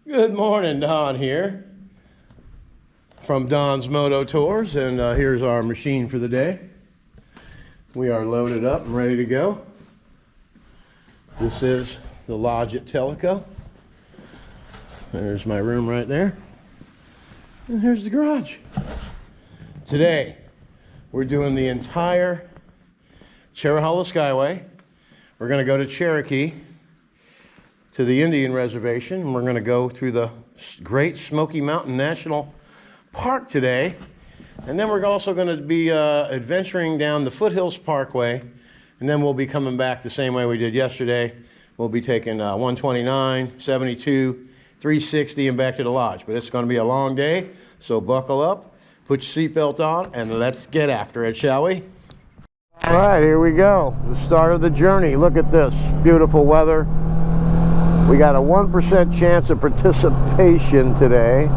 Good morning, Don here from Don's Moto Tours, and here's our machine for the day. We are loaded up and ready to go. This is the lodge at Tellico. There's my room right there, and here's the garage. Today we're doing the entire Cherohala Skyway. We're going to go to Cherokee, to the Indian Reservation, and we're going to go through the Great Smoky Mountain National Park today. And then we're also going to be adventuring down the Foothills Parkway, and then we'll be coming back the same way we did yesterday. We'll be taking 129, 72, 360, and back to the lodge. But it's going to be a long day, so buckle up, put your seatbelt on, and let's get after it, shall we? All right, here we go. The start of the journey. Look at this. Beautiful weather. We got a 1% chance of participation today.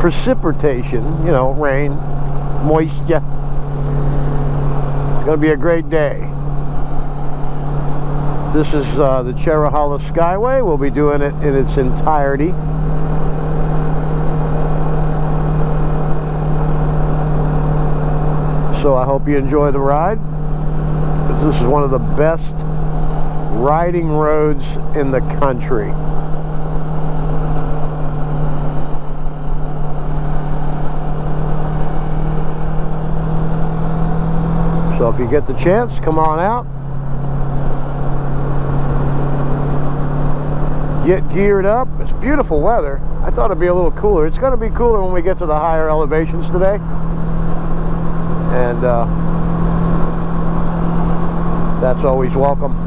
Precipitation, you know, rain, moisture. It's going to be a great day. This is the Cherohala Skyway. We'll be doing it in its entirety. So I hope you enjoy the ride. This is one of the best riding roads in the country. So if you get the chance, come on out. Get geared up. It's beautiful weather. I thought it'd be a little cooler. It's going to be cooler when we get to the higher elevations today. And that's always welcome.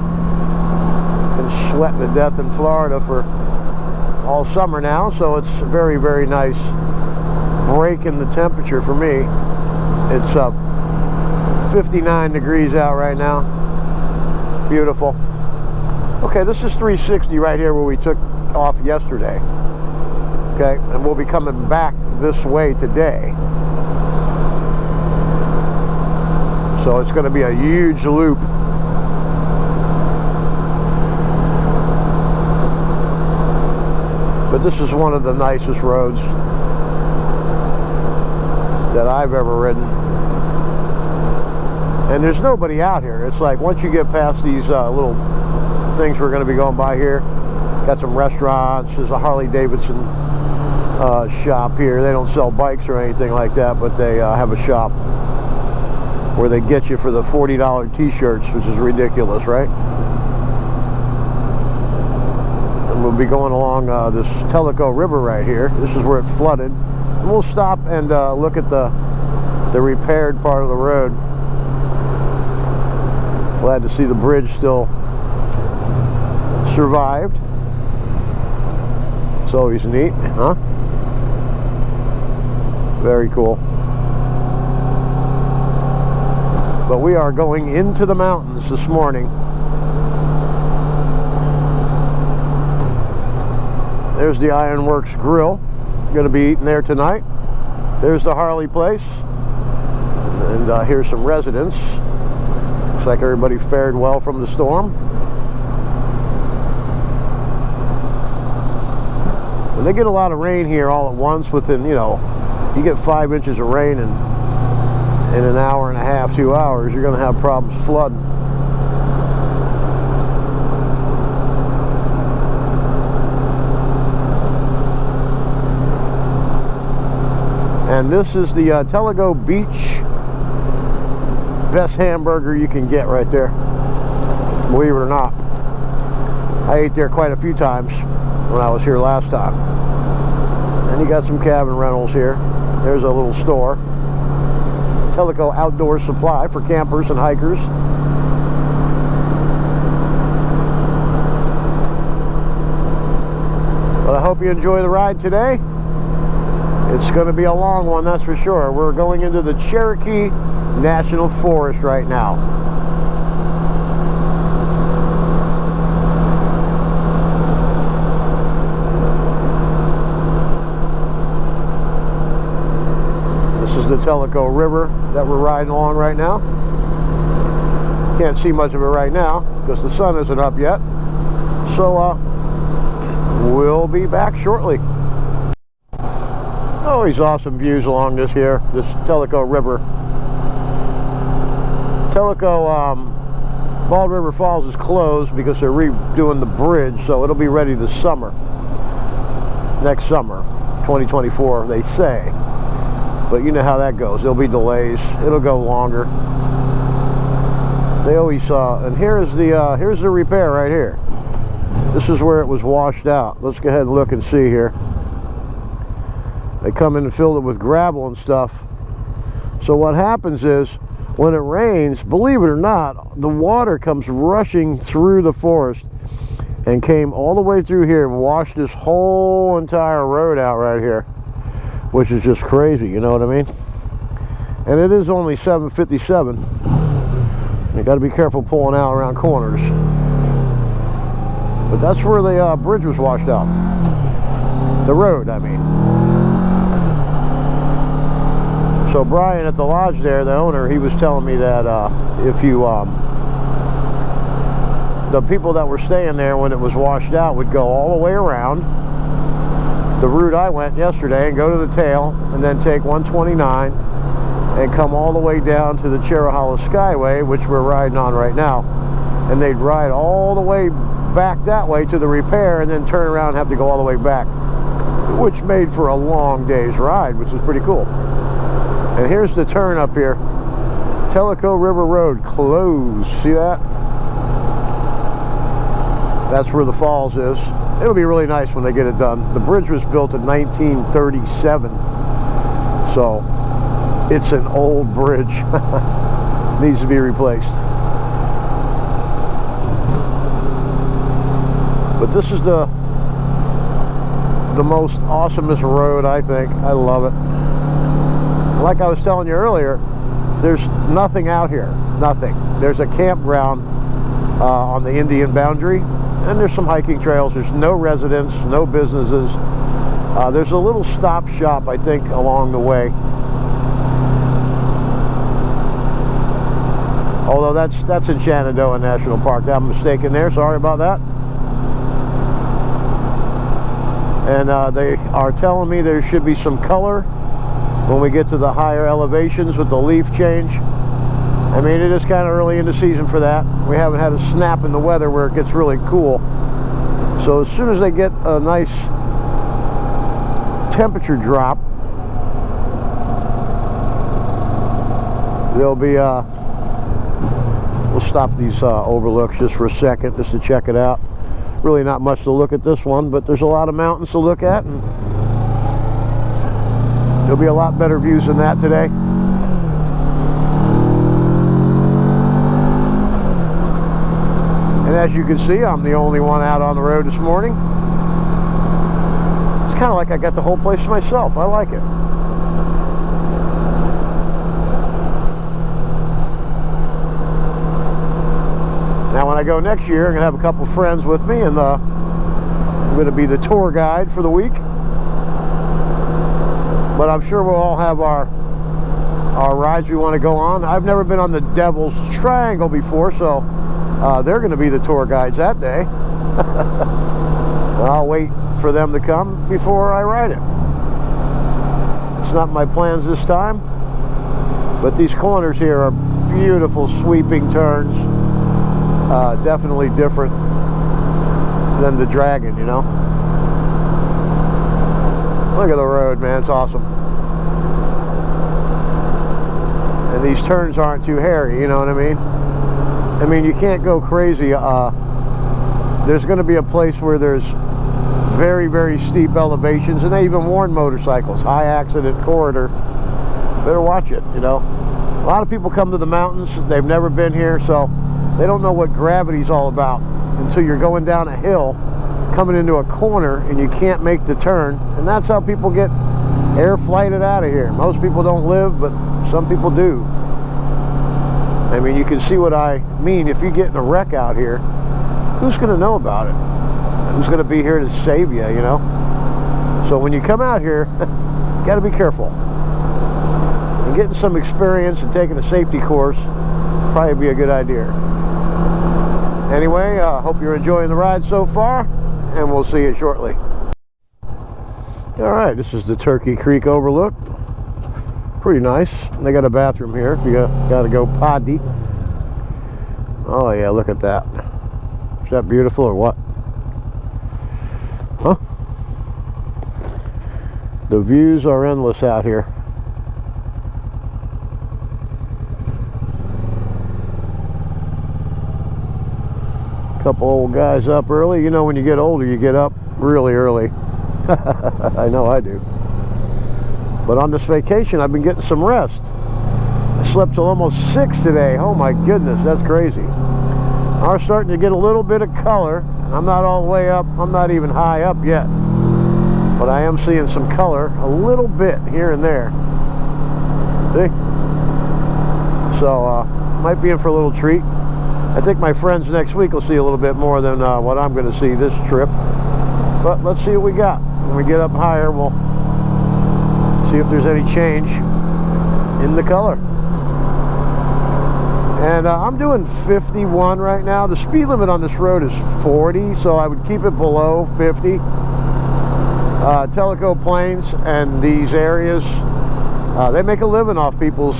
Been sweating to death in Florida for all summer now, so it's a very, very nice break in the temperature for me. It's 59 degrees out right now. Beautiful. Okay, this is 360 right here where we took off yesterday. Okay, and we'll be coming back this way today. So it's going to be a huge loop. But this is one of the nicest roads that I've ever ridden. And there's nobody out here. It's like once you get past these little things we're going to be going by here, got some restaurants, there's a Harley Davidson shop here. They don't sell bikes or anything like that, but they have a shop where they get you for the $40 t-shirts, which is ridiculous, right? And we'll be going along this Tellico River right here. This is where it flooded. And we'll stop and look at the repaired part of the road. Glad to see the bridge still survived. It's always neat, huh? Very cool. But we are going into the mountains this morning. There's the Ironworks Grill. Going to be eating there tonight. There's the Harley place. And here's some residents. Looks like everybody fared well from the storm. And they get a lot of rain here all at once within, you know, you get 5 inches of rain in an hour and a half, 2 hours, you're going to have problems flooding. And this is the Tellico Beach. Best hamburger you can get right there, believe it or not. I ate there quite a few times when I was here last time. And you got some cabin rentals here. There's a little store. Tellico Outdoor Supply for campers and hikers. But I hope you enjoy the ride today. It's going to be a long one, that's for sure. We're going into the Cherokee National Forest right now. This is the Tellico River that we're riding along right now. Can't see much of it right now because the sun isn't up yet. So we'll be back shortly. Always awesome views along this Tellico River. Tellico Bald River Falls is closed because they're redoing the bridge, so it'll be ready this summer. Next summer, 2024, they say. But you know how that goes. There'll be delays. It'll go longer. They always and here's the repair right here. This is where it was washed out. Let's go ahead and look and see here. They come in and filled it with gravel and stuff. So what happens is, when it rains, believe it or not, the water comes rushing through the forest and came all the way through here and washed this whole entire road out right here, which is just crazy, you know what I mean? And it is only 7:57. You got to be careful pulling out around corners. But that's where the bridge was washed out. The road, I mean. So Brian at the lodge there, the owner, he was telling me that if you, the people that were staying there when it was washed out would go all the way around the route I went yesterday and go to the tail and then take 129 and come all the way down to the Cherohala Skyway, which we're riding on right now. And they'd ride all the way back that way to the repair and then turn around and have to go all the way back, which made for a long day's ride, which is pretty cool. And here's the turn up here. Tellico River Road closed. See that? That's where the falls is. It'll be really nice when they get it done. The bridge was built in 1937. So it's an old bridge. Needs to be replaced. But this is the most awesomest road, I think. I love it. Like I was telling you earlier, there's nothing out here. Nothing. There's a campground on the Indian boundary, and there's some hiking trails. There's no residents, no businesses. There's a little stop shop, I think, along the way. Although that's in Shenandoah National Park. I'm mistaken there. Sorry about that. And they are telling me there should be some color when we get to the higher elevations with the leaf change. I mean, it is kind of early in the season for that. We haven't had a snap in the weather where it gets really cool. So as soon as they get a nice temperature drop, there'll be we'll stop these overlooks just for a second just to check it out. Really not much to look at this one, but there's a lot of mountains to look at, and there'll be a lot better views than that today. And as you can see, I'm the only one out on the road this morning. It's kind of like I got the whole place to myself. I like it. Now when I go next year, I'm going to have a couple friends with me, and I'm going to be the tour guide for the week. But I'm sure we'll all have our rides we want to go on. I've never been on the Devil's Triangle before, so they're going to be the tour guides that day. I'll wait for them to come before I ride it. It's not my plans this time, but these corners here are beautiful sweeping turns. Definitely different than the Dragon, you know. Look at the road, man. It's awesome. And these turns aren't too hairy, you know what I mean? I mean, you can't go crazy. There's going to be a place where there's very, very steep elevations, and they even warn motorcycles, high accident corridor. Better watch it, you know. A lot of people come to the mountains. They've never been here, so they don't know what gravity's all about until you're going down a hill, coming into a corner, and you can't make the turn. And that's how people get air flighted out of here. Most people don't live, but some people do. I mean, you can see what I mean. If you get in a wreck out here, who's going to know about it? Who's going to be here to save you, you know? So when you come out here, you got to be careful. And getting some experience and taking a safety course probably be a good idea. Anyway, I hope you're enjoying the ride so far, and we'll see you shortly. Alright, this is the Turkey Creek Overlook. Pretty nice. They got a bathroom here if you gotta go potty. Oh yeah, look at that. Is that beautiful or what? Huh? The views are endless out here. Couple old guys up early. You know, when you get older, you get up really early. I know I do. But on this vacation, I've been getting some rest. I slept till almost 6 today. Oh my goodness, that's crazy. I'm starting to get a little bit of color. I'm not all the way up. I'm not even high up yet. But I am seeing some color a little bit here and there. See? So, might be in for a little treat. I think my friends next week will see a little bit more than what I'm going to see this trip. But let's see what we got. When we get up higher, we'll see if there's any change in the color. And I'm doing 51 right now. The speed limit on this road is 40, so I would keep it below 50. Tellico Plains and these areas, they make a living off people's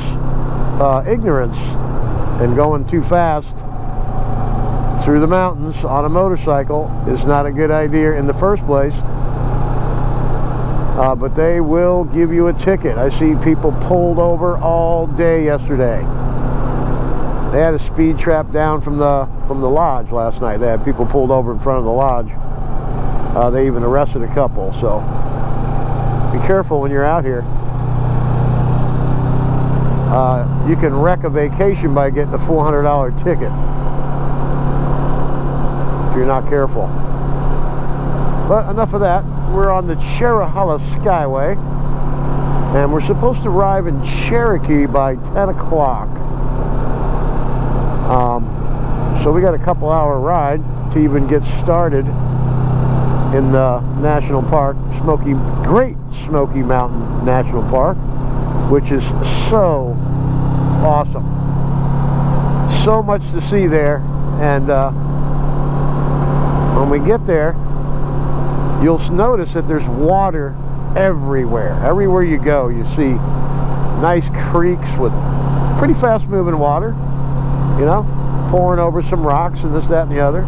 ignorance, and going too fast through the mountains on a motorcycle is not a good idea in the first place. But they will give you a ticket. I see people pulled over all day yesterday. They had a speed trap down from the lodge last night. They had people pulled over in front of the lodge. They even arrested a couple. So be careful when you're out here. You can wreck a vacation by getting a $400 ticket if you're not careful. But enough of that. We're on the Cherohala Skyway, and we're supposed to arrive in Cherokee by 10 o'clock. So we got a couple-hour ride to even get started in the national park, Great Smoky Mountain National Park, which is so awesome. So much to see there, and when we get there, you'll notice that there's water everywhere. Everywhere you go, you see nice creeks with pretty fast moving water, you know, pouring over some rocks and this, that, and the other.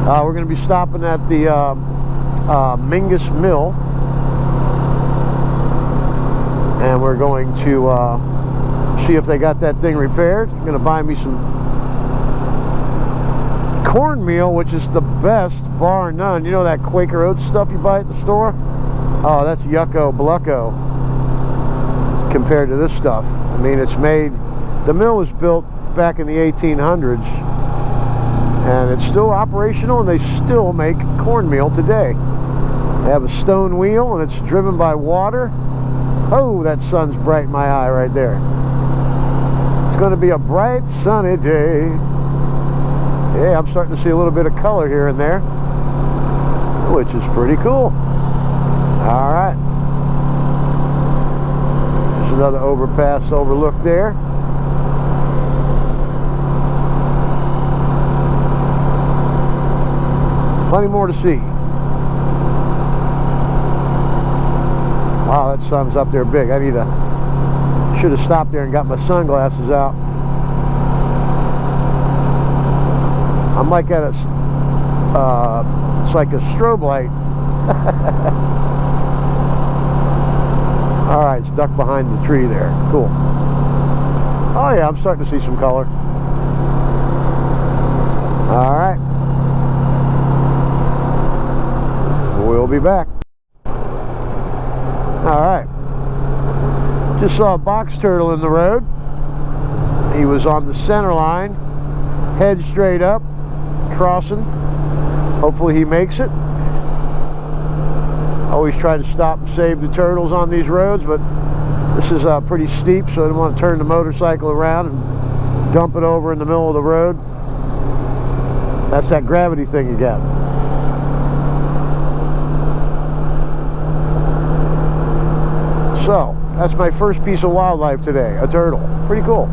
We're going to be stopping at the Mingus Mill, and we're going to see if they got that thing repaired. I'm going to buy me some cornmeal, which is the best, bar none. You know that Quaker Oats stuff you buy at the store? Oh, that's yucco blucco compared to this stuff. I mean, it's made, the mill was built back in the 1800s, and it's still operational, and they still make cornmeal today. They have a stone wheel, and it's driven by water. Oh, that sun's bright in my eye right there. It's going to be a bright, sunny day. Yeah, I'm starting to see a little bit of color here and there, which is pretty cool. All right. There's another overpass overlook there. Plenty more to see. Wow, that sun's up there big. I should have stopped there and got my sunglasses out. I'm like at a, it's like a strobe light. All right, it's ducked behind the tree there. Cool. Oh yeah, I'm starting to see some color. All right. We'll be back. All right. Just saw a box turtle in the road. He was on the center line, head straight up, crossing. Hopefully he makes it. Always try to stop and save the turtles on these roads, but this is pretty steep, so I don't want to turn the motorcycle around and dump it over in the middle of the road. That's that gravity thing you got. So, that's my first piece of wildlife today, a turtle. Pretty cool.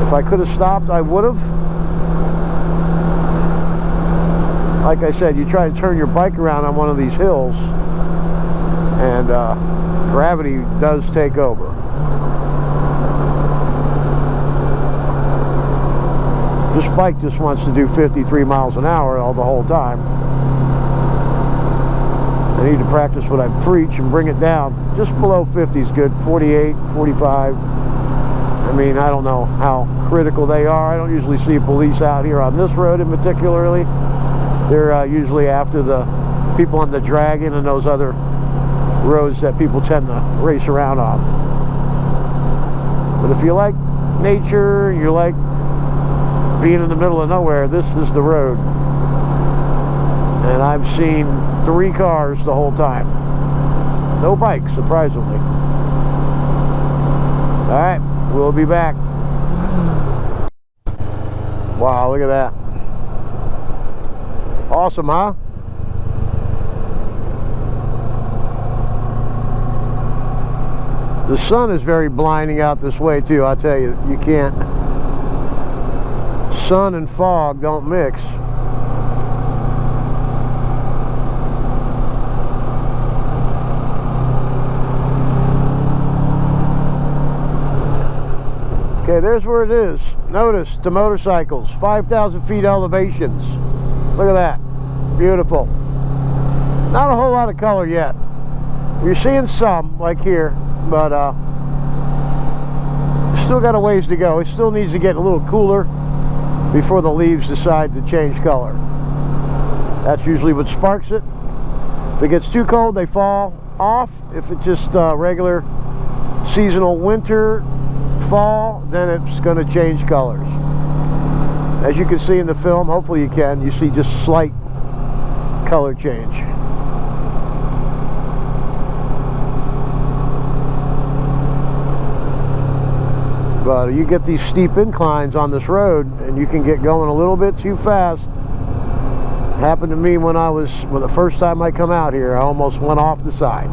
If I could have stopped, I would have. like I said, you try to turn your bike around on one of these hills, and gravity does take over. This bike just wants to do 53 miles an hour the whole time. I need to practice what I preach and bring it down. Just below 50 is good. 48, 45. I mean, I don't know how critical they are. I don't usually see police out here on this road in particularly. They're usually after the people on the Dragon and those other roads that people tend to race around on. But if you like nature, you like being in the middle of nowhere, this is the road. And I've seen 3 cars the whole time. No bikes, surprisingly. Alright, we'll be back. Wow, look at that. Awesome, huh? The sun is very blinding out this way too, I'll tell you. You can't. Sun and fog don't mix. Okay, there's where it is. Notice the motorcycles, 5,000 feet elevations. Look at that. Beautiful. Not a whole lot of color yet. You're seeing some, like here, but still got a ways to go. It still needs to get a little cooler before the leaves decide to change color. That's usually what sparks it. If it gets too cold, they fall off. If it's just regular seasonal winter, fall, then it's going to change colors. As you can see in the film, hopefully you can, you see just slight color change. But you get these steep inclines on this road and you can get going a little bit too fast. Happened to me when the first time I come out here, I almost went off the side.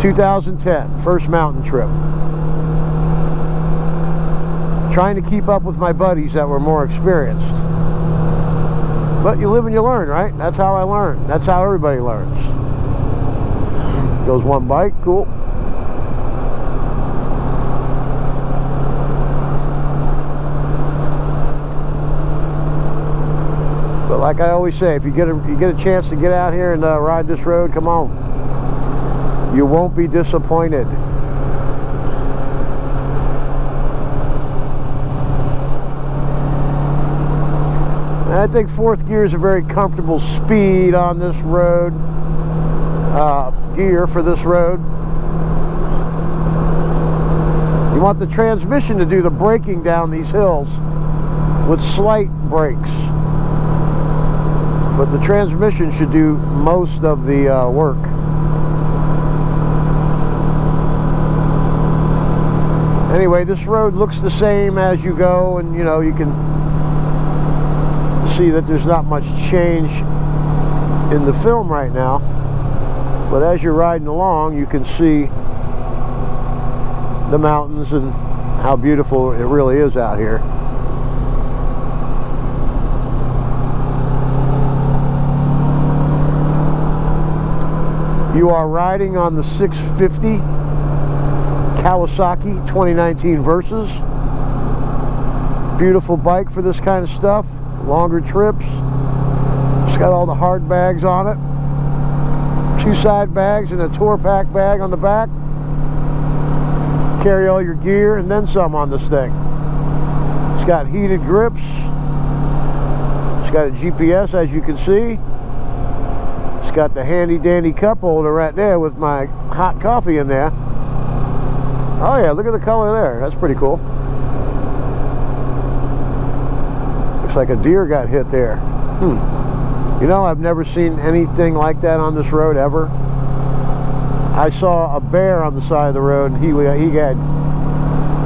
2010, first mountain trip. Trying to keep up with my buddies that were more experienced. But you live and you learn, right? That's how I learn. That's how everybody learns. Goes one bike, cool. But like I always say, if you get a chance to get out here and ride this road, come on. You won't be disappointed. I think 4th gear is a very comfortable speed on this road, gear for this road. You want the transmission to do the braking down these hills with slight brakes. But the transmission should do most of the work. Anyway, this road looks the same as you go, and you know, you can see that there's not much change in the film right now, but as you're riding along you can see the mountains and how beautiful it really is out here. You are riding on the 650 Kawasaki 2019 Versys. Beautiful bike for this kind of stuff. Longer trips. It's got all the hard bags on it. 2 side bags and a tour pack bag on the back. Carry all your gear and then some on this thing. It's got heated grips. It's got a GPS, as you can see. It's got the handy dandy cup holder right there with my hot coffee in there. Oh yeah, look at the color there. That's pretty cool. Like a deer got hit there. You know, I've never seen anything like that on this road ever. I saw a bear on the side of the road, and he had,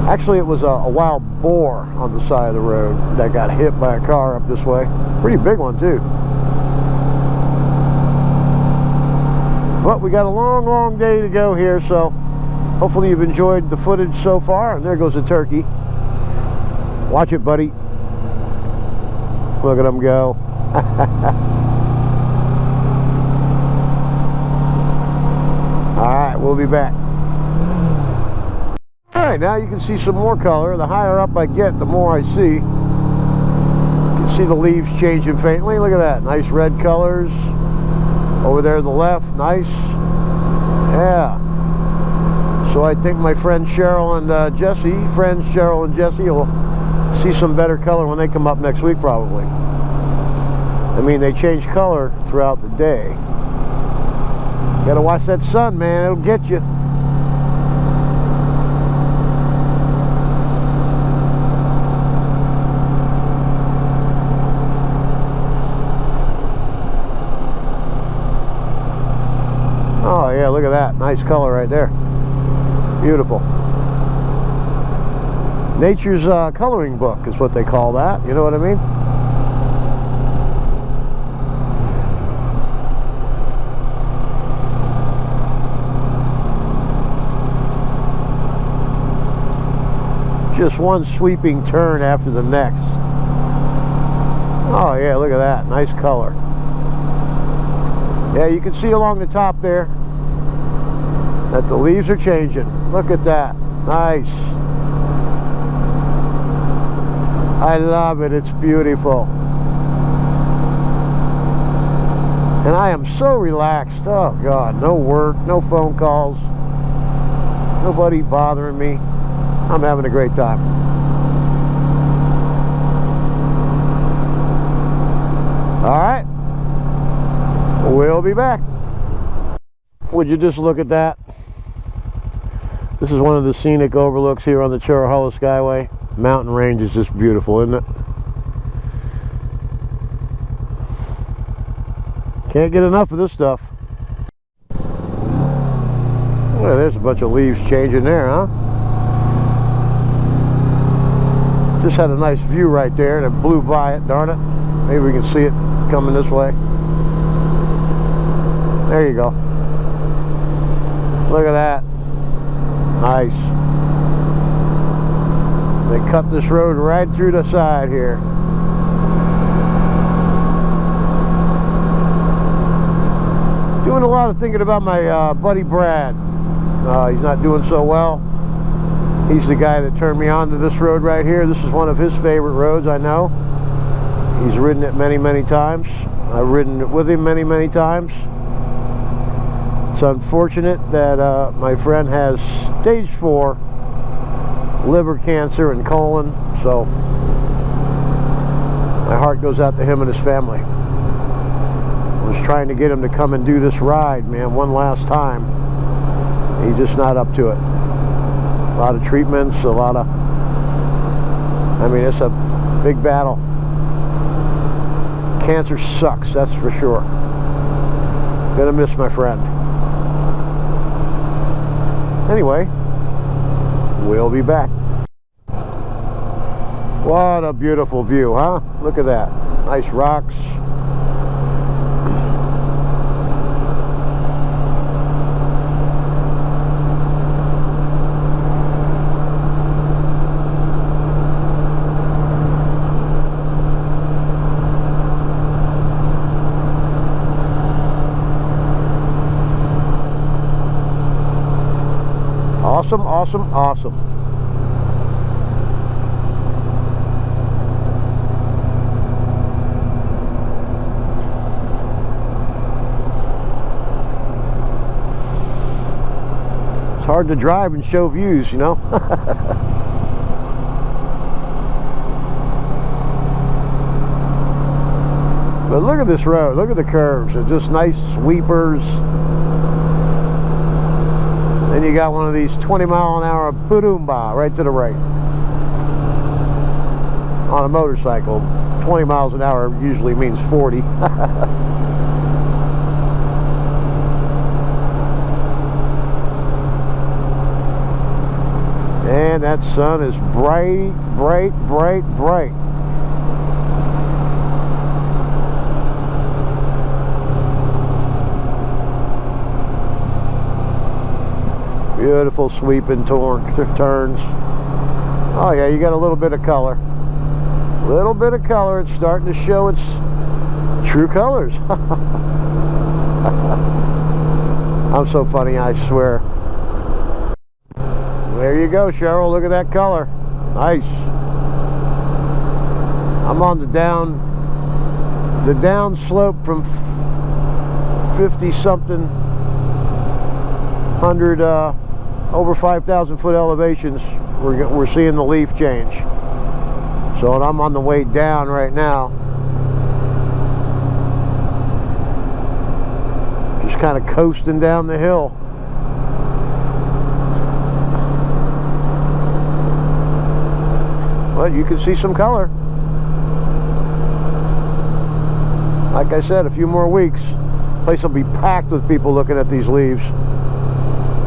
actually it was a wild boar on the side of the road that got hit by a car up this way. Pretty big one too. But we got a long day to go here, so hopefully you've enjoyed the footage so far. And there goes a turkey. Watch it, buddy. Look at him go. Alright, we'll be back. Alright, now you can see some more color. The higher up I get, the more I see. You can see the leaves changing faintly. Look at that. Nice red colors. Over there to the left. Nice. Yeah. So I think my friend Cheryl and Jesse, will see some better color when they come up next week probably. I mean, they change color throughout the day. Gotta watch that sun, man. It'll get you. Oh yeah, look at that. Nice color right there. Beautiful. Nature's coloring book is what they call that. You know what I mean? Just one sweeping turn after the next. Oh yeah, look at that. Nice color. Yeah, you can see along the top there that the leaves are changing. Look at that. Nice. I love it. It's beautiful. And I am so relaxed. Oh God, no work, no phone calls, nobody bothering me. I'm having a great time. All right, we'll be back. Would you just look at that? This is one of the scenic overlooks here on the Cherohala Skyway. Mountain range is just beautiful, isn't it? Can't get enough of this stuff. Well, there's a bunch of leaves changing there, huh? Just had a nice view right there and it blew by it, darn it. Maybe we can see it coming this way. There you go. Look at that. Nice. They cut this road right through the side here. Doing a lot of thinking about my buddy Brad. He's not doing so well. He's the guy that turned me on to this road right here. This is one of his favorite roads, I know. He's ridden it many, many times. I've ridden it with him many, many times. It's unfortunate that my friend has stage 4 liver cancer and colon, so my heart goes out to him and his family. I was trying to get him to come and do this ride, man, one last time. He's just not up to it. A lot of treatments, I mean, it's a big battle. Cancer sucks, that's for sure. Gonna miss my friend. Anyway, we'll be back. What a beautiful view, huh? Look at that. Nice rocks. Awesome, awesome, awesome. It's hard to drive and show views, you know. But look at this road. Look at the curves. They're just nice sweepers. Then you got one of these 20-mile-an-hour boom-ba right to the right. On a motorcycle, 20 miles an hour usually means 40. And that sun is bright, bright, bright, bright. Beautiful sweeping turns. Oh yeah, you got a little bit of color. Little bit of color. It's starting to show its True colors. I'm so funny, I swear. There you go, Cheryl. Look at that color. Nice. I'm on the down slope from 50 something hundred over 5,000 foot elevations. We're seeing the leaf change. So I'm on the way down right now. Just kind of coasting down the hill. But you can see some color. Like I said, a few more weeks, the place will be packed with people looking at these leaves.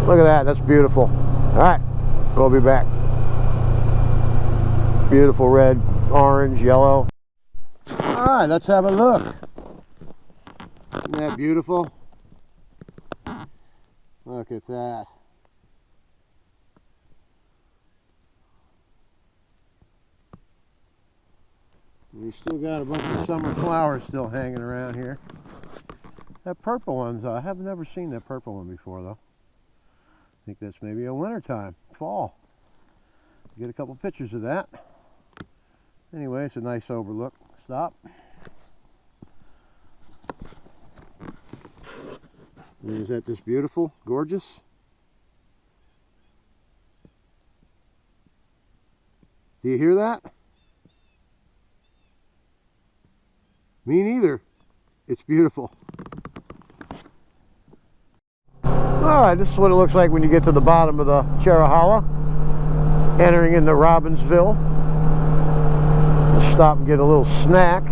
Look at that, that's beautiful. All right, we'll be back. Beautiful red, orange, yellow. All right, let's have a look. Isn't that beautiful? Look at that. We still got a bunch of summer flowers still hanging around here. That purple one's, I have never seen that purple one before though. I think that's maybe a winter time, fall. Get a couple pictures of that. Anyway, it's a nice overlook. Stop. Is that just beautiful? Gorgeous? Do you hear that? Me neither. It's beautiful. Alright, this is what it looks like when you get to the bottom of the Cherohala, entering into Robbinsville. I'll stop and get a little snack.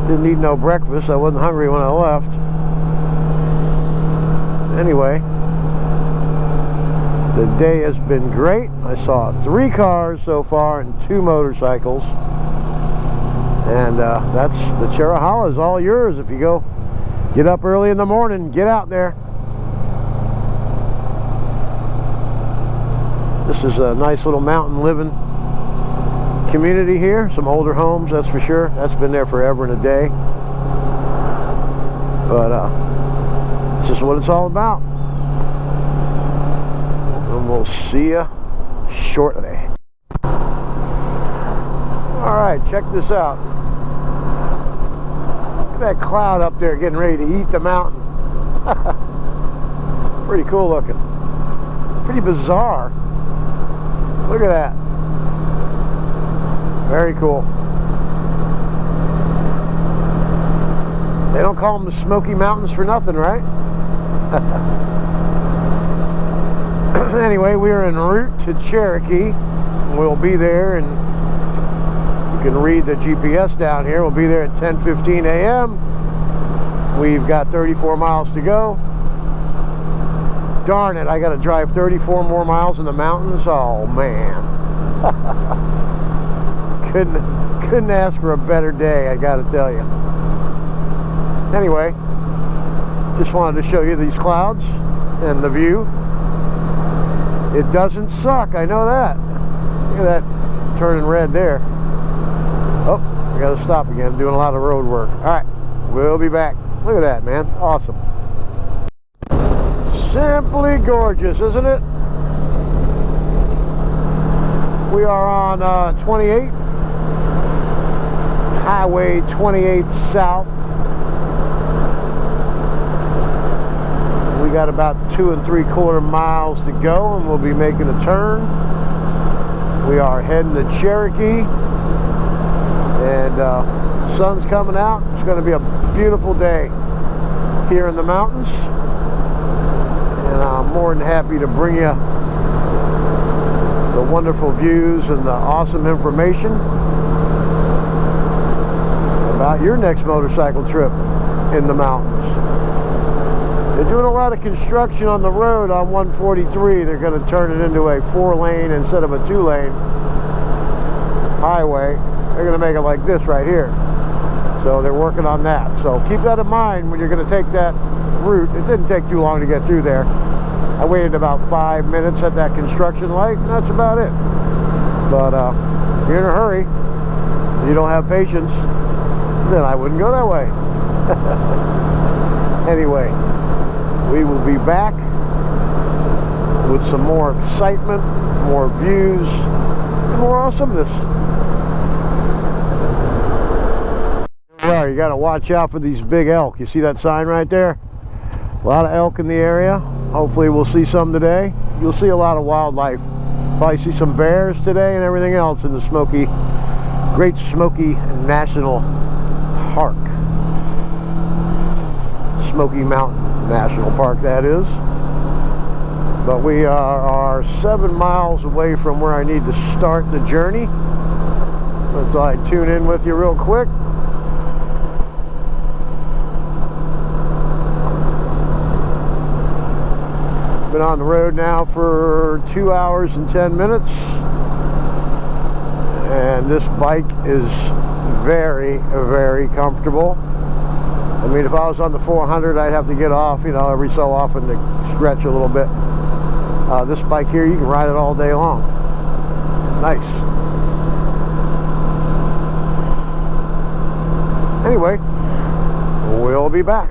Didn't eat no breakfast. I wasn't hungry when I left. Anyway, the day has been great. I saw 3 cars so far and 2 motorcycles. And that's the Cherohala is all yours if you go get up early in the morning, get out there. This is a nice little mountain living community here. Some older homes, that's for sure. That's been there forever and a day. But it's just what it's all about. And we'll see you shortly. Alright, check this out. Look at that cloud up there getting ready to eat the mountain. Pretty cool looking. Pretty bizarre. Look at that. Very cool. They don't call them the Smoky Mountains for nothing, right? Anyway, we're en route to Cherokee. We'll be there, and you can read the GPS down here. We'll be there at 10:15 a.m. We've got 34 miles to go. Darn it, I got to drive 34 more miles in the mountains. Oh man. couldn't ask for a better day, I got to tell you. Anyway, just wanted to show you these clouds and the view. It doesn't suck, I know that. Look at that turning red there. Oh, I got to stop again, doing a lot of road work. All right, we'll be back. Look at that, man, awesome. Simply gorgeous, isn't it? We are on 28, Highway 28 South. We got about 2 3/4 miles to go, and we'll be making a turn. We are heading to Cherokee, and sun's coming out. It's going to be a beautiful day here in the mountains. And I'm more than happy to bring you the wonderful views and the awesome information about your next motorcycle trip in the mountains. They're doing a lot of construction on the road on 143. They're going to turn it into a 4-lane instead of a 2-lane highway. They're going to make it like this right here. So they're working on that. So keep that in mind when you're going to take that route. It didn't take too long to get through there. I waited about 5 minutes at that construction light, and that's about it. But if you're in a hurry, you don't have patience, then I wouldn't go that way. Anyway, we will be back with some more excitement, more views, and more awesomeness. Well, you got to watch out for these big elk. You see that sign right there? A lot of elk in the area. Hopefully we'll see some today. You'll see a lot of wildlife. Probably see some bears today and everything else in the Great Smoky National Park. Smoky Mountain National Park, that is. But we are 7 miles away from where I need to start the journey. I thought I'd tune in with you real quick. Been on the road now for 2 hours and 10 minutes. And this bike is very, very comfortable. I mean, if I was on the 400, I'd have to get off, you know, every so often to stretch a little bit. This bike here, you can ride it all day long. Nice. Anyway, we'll be back.